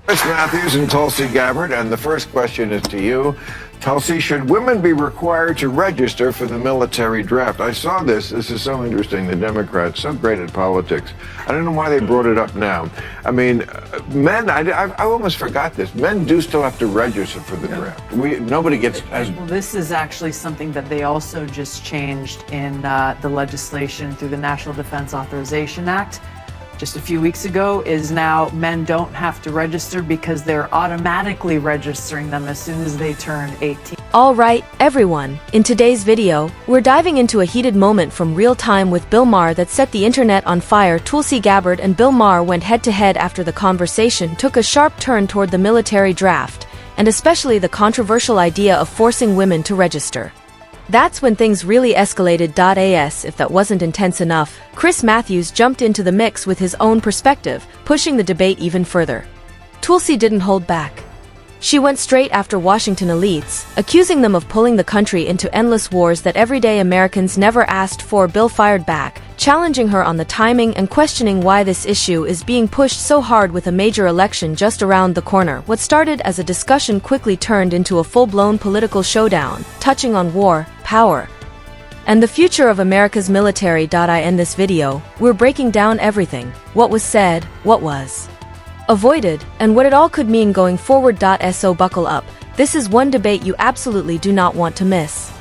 Chris Matthews and Tulsi Gabbard, and the first question is to you. Tulsi, should women be required to register for the military draft? I saw this. This is so interesting. The Democrats, so great at politics. I don't know why they brought it up now. I mean, men, I almost forgot this. Men do still have to register for the draft. Nobody gets as... Well, this is actually something that they also just changed in the legislation through the National Defense Authorization Act. Just a few weeks ago, is now men don't have to register because they're automatically registering them as soon as they turn 18. All right, everyone. In today's video, we're diving into a heated moment from real time with Bill Maher that set the internet on fire. Tulsi Gabbard and Bill Maher went head-to-head after the conversation took a sharp turn toward the military draft, and especially the controversial idea of forcing women to register. That's when things really escalated. As if that wasn't intense enough, Chris Matthews jumped into the mix with his own perspective, pushing the debate even further. Tulsi didn't hold back. She went straight after Washington elites, accusing them of pulling the country into endless wars that everyday Americans never asked for. Bill fired back, challenging her on the timing and questioning why this issue is being pushed so hard with a major election just around the corner. What started as a discussion quickly turned into a full-blown political showdown, touching on war, power, and the future of America's military. In this video, we're breaking down everything: what was said, what was avoided, and what it all could mean going forward. So buckle up. This is one debate you absolutely do not want to miss.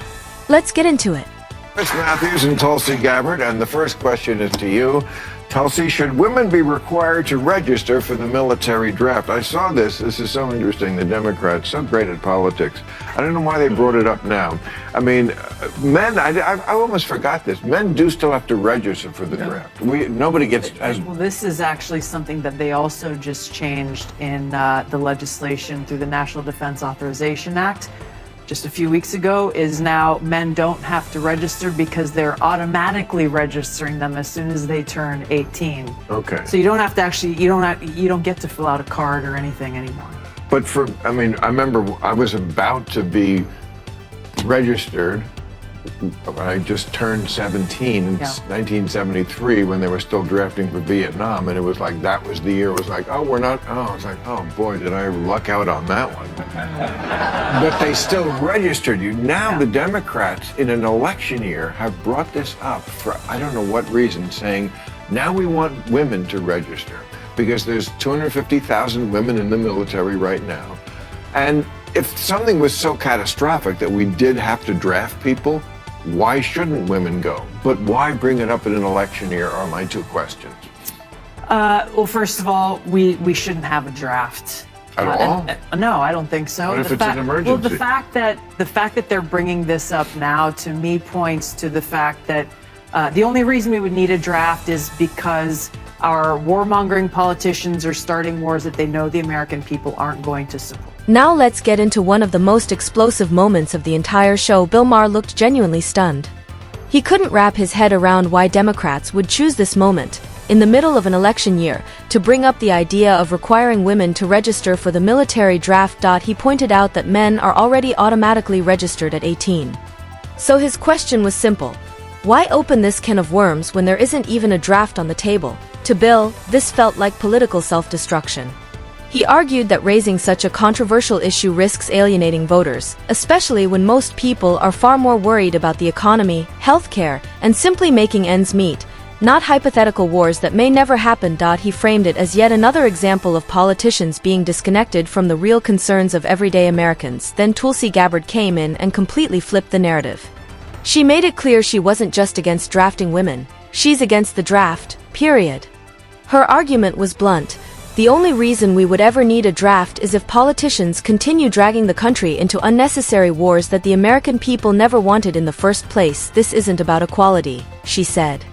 Let's get into it. Chris Matthews and Tulsi Gabbard, and the first question is to you. Tulsi, should women be required to register for the military draft? I saw this. This is so interesting. The Democrats, so great at politics. I don't know why they brought it up now. I mean, men, I almost forgot this. Men do still have to register for the draft. Nobody gets as... Well, this is actually something that they also just changed in the legislation through the National Defense Authorization Act. Just a few weeks ago, is now men don't have to register because they're automatically registering them as soon as they turn 18. Okay. So you don't have to actually, you don't get to fill out a card or anything anymore. But I remember I was about to be registered. I just turned 17 in 1973 when they were still drafting for Vietnam, and it was like, that was the year. It was like, oh, we're not, oh, it's like, oh boy, did I luck out on that one. But they still registered you. Now the Democrats in an election year have brought this up for, I don't know what reason, saying, now we want women to register because there's 250,000 women in the military right now. And if something was so catastrophic that we did have to draft people, why shouldn't women go? But why bring it up in an election year are my two questions. Well, first of all, we shouldn't have a draft. At all? No, I don't think so. What if it's an emergency? Well, the fact that they're bringing this up now, to me, points to the fact that the only reason we would need a draft is because our warmongering politicians are starting wars that they know the American people aren't going to support. Now let's get into one of the most explosive moments of the entire show. Bill Maher looked genuinely stunned. He couldn't wrap his head around why Democrats would choose this moment, in the middle of an election year, to bring up the idea of requiring women to register for the military draft. He pointed out that men are already automatically registered at 18. So his question was simple: why open this can of worms when there isn't even a draft on the table? To Bill, this felt like political self-destruction. He argued that raising such a controversial issue risks alienating voters, especially when most people are far more worried about the economy, healthcare, and simply making ends meet, not hypothetical wars that may never happen. He framed it as yet another example of politicians being disconnected from the real concerns of everyday Americans. Then Tulsi Gabbard came in and completely flipped the narrative. She made it clear she wasn't just against drafting women, she's against the draft, period. Her argument was blunt: the only reason we would ever need a draft is if politicians continue dragging the country into unnecessary wars that the American people never wanted in the first place. This isn't about equality, she said.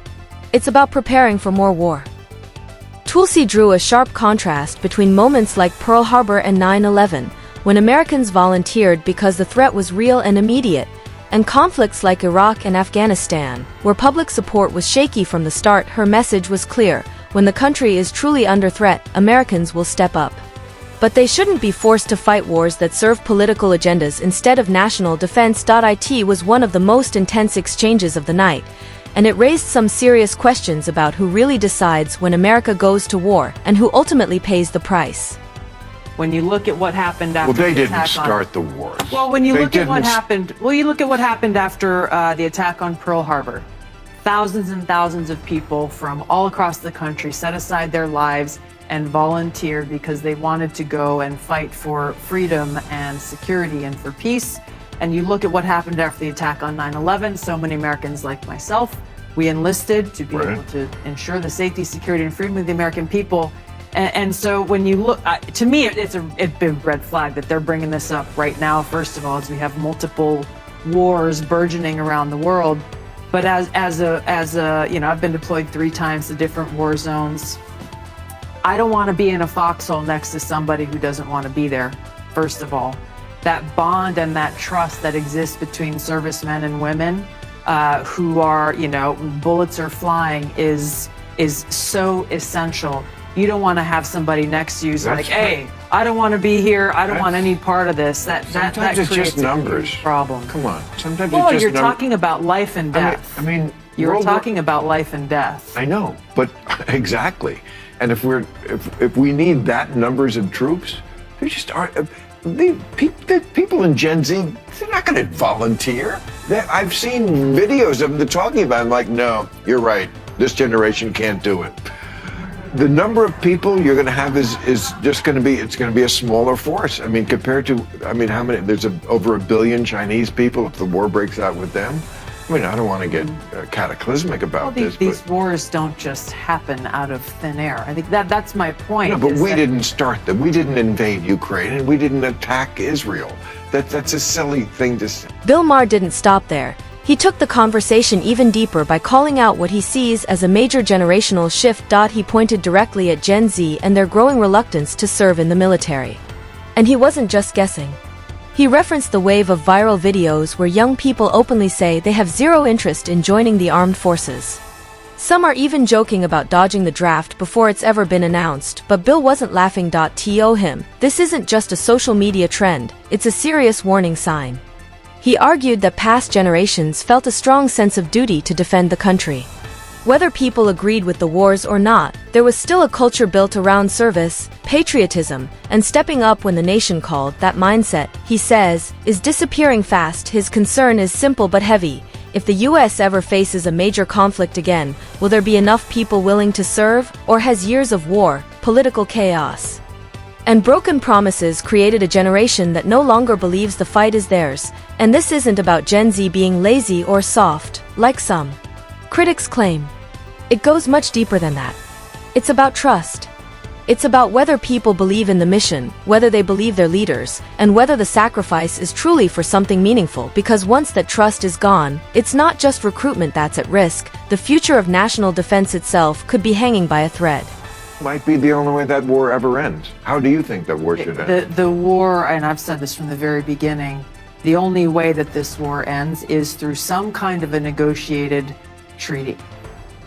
It's about preparing for more war. Tulsi drew a sharp contrast between moments like Pearl Harbor and 9/11, when Americans volunteered because the threat was real and immediate, and conflicts like Iraq and Afghanistan, where public support was shaky from the start. Her message was clear: when the country is truly under threat, Americans will step up. But they shouldn't be forced to fight wars that serve political agendas instead of national defense. It was one of the most intense exchanges of the night, and it raised some serious questions about who really decides when America goes to war and who ultimately pays the price. when you look at what happened after Well, they the didn't attack on... start the wars. Well, when you They look at what didn't s- happened, well, you look at what happened after the attack on Pearl Harbor. Thousands and thousands of people from all across the country set aside their lives and volunteered because they wanted to go and fight for freedom and security and for peace. And you look at what happened after the attack on 9/11, so many Americans like myself, we enlisted to be able to ensure the safety, security, and freedom of the American people. And so when you look, to me, it's a big red flag that they're bringing this up right now, first of all, as we have multiple wars burgeoning around the world. But as a you know, I've been deployed 3 times to different war zones. I don't want to be in a foxhole next to somebody who doesn't want to be there, first of all. That bond and that trust that exists between servicemen and women who are, you know, bullets are flying is so essential. You don't want to have somebody next to you who's like, hey, I don't want to be here. I don't want any part of this. Sometimes it's just numbers. Problem. Come on. Sometimes Well, it's just you're talking about life and death. I mean you're talking about life and death. I know, but exactly. And if we need that numbers of troops, they just aren't. The people in Gen Z, they're not going to volunteer. I've seen videos of them talking about it. I'm like, no, you're right. This generation can't do it. The number of people you're going to have is just going to be, it's going to be a smaller force. I mean, compared to, I mean, how many, there's over 1 billion Chinese people if the war breaks out with them. I mean, I don't want to get cataclysmic about this. These wars don't just happen out of thin air. I think that's my point. No, but we didn't start them. We didn't invade Ukraine, and we didn't attack Israel. That's a silly thing to say. Bill Maher didn't stop there. He took the conversation even deeper by calling out what he sees as a major generational shift. He pointed directly at Gen Z and their growing reluctance to serve in the military. And he wasn't just guessing. He referenced the wave of viral videos where young people openly say they have zero interest in joining the armed forces. Some are even joking about dodging the draft before it's ever been announced, but Bill wasn't laughing. To him, this isn't just a social media trend, it's a serious warning sign. He argued that past generations felt a strong sense of duty to defend the country. Whether people agreed with the wars or not, there was still a culture built around service, patriotism, and stepping up when the nation called. That mindset, he says, is disappearing fast. His concern is simple but heavy. If the US ever faces a major conflict again, will there be enough people willing to serve, or has years of war, political chaos, and broken promises created a generation that no longer believes the fight is theirs? And this isn't about Gen Z being lazy or soft, like some critics claim. It goes much deeper than that. It's about trust. It's about whether people believe in the mission, whether they believe their leaders, and whether the sacrifice is truly for something meaningful. Because once that trust is gone, it's not just recruitment that's at risk. The future of national defense itself could be hanging by a thread. Might be the only way that war ever ends. How do you think that war should end? The war, and I've said this from the very beginning, the only way that this war ends is through some kind of a negotiated treaty.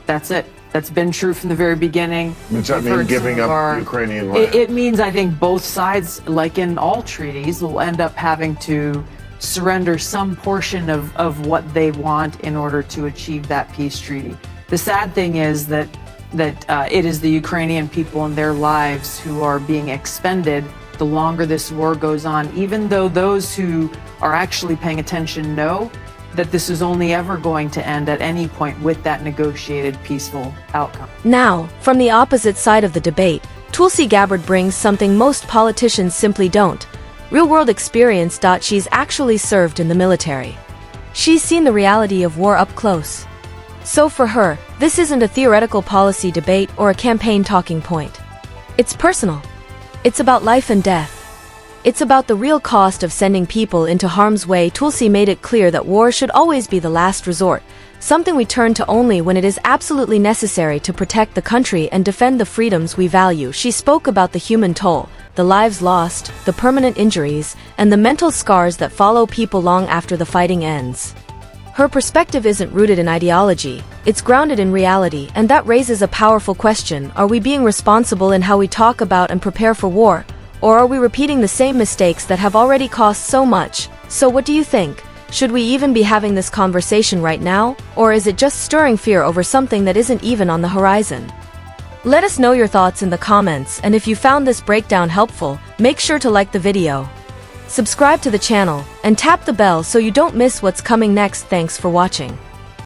That's it. That's been true from the very beginning. Does that mean giving up Ukrainian land? It means, I think, both sides, like in all treaties, will end up having to surrender some portion of what they want in order to achieve that peace treaty. The sad thing is that it is the Ukrainian people and their lives who are being expended the longer this war goes on, even though those who are actually paying attention know that this is only ever going to end at any point with that negotiated peaceful outcome. Now, from the opposite side of the debate, Tulsi Gabbard brings something most politicians simply don't: real-world experience. She's actually served in the military. She's seen the reality of war up close. So for her, this isn't a theoretical policy debate or a campaign talking point. It's personal. It's about life and death. It's about the real cost of sending people into harm's way. Tulsi made it clear that war should always be the last resort, something we turn to only when it is absolutely necessary to protect the country and defend the freedoms we value. She spoke about the human toll, the lives lost, the permanent injuries, and the mental scars that follow people long after the fighting ends. Her perspective isn't rooted in ideology, it's grounded in reality, and that raises a powerful question: are we being responsible in how we talk about and prepare for war? Or are we repeating the same mistakes that have already cost so much? So what do you think? Should we even be having this conversation right now? Or is it just stirring fear over something that isn't even on the horizon? Let us know your thoughts in the comments, and if you found this breakdown helpful, make sure to like the video. Subscribe to the channel, and tap the bell so you don't miss what's coming next. Thanks for watching.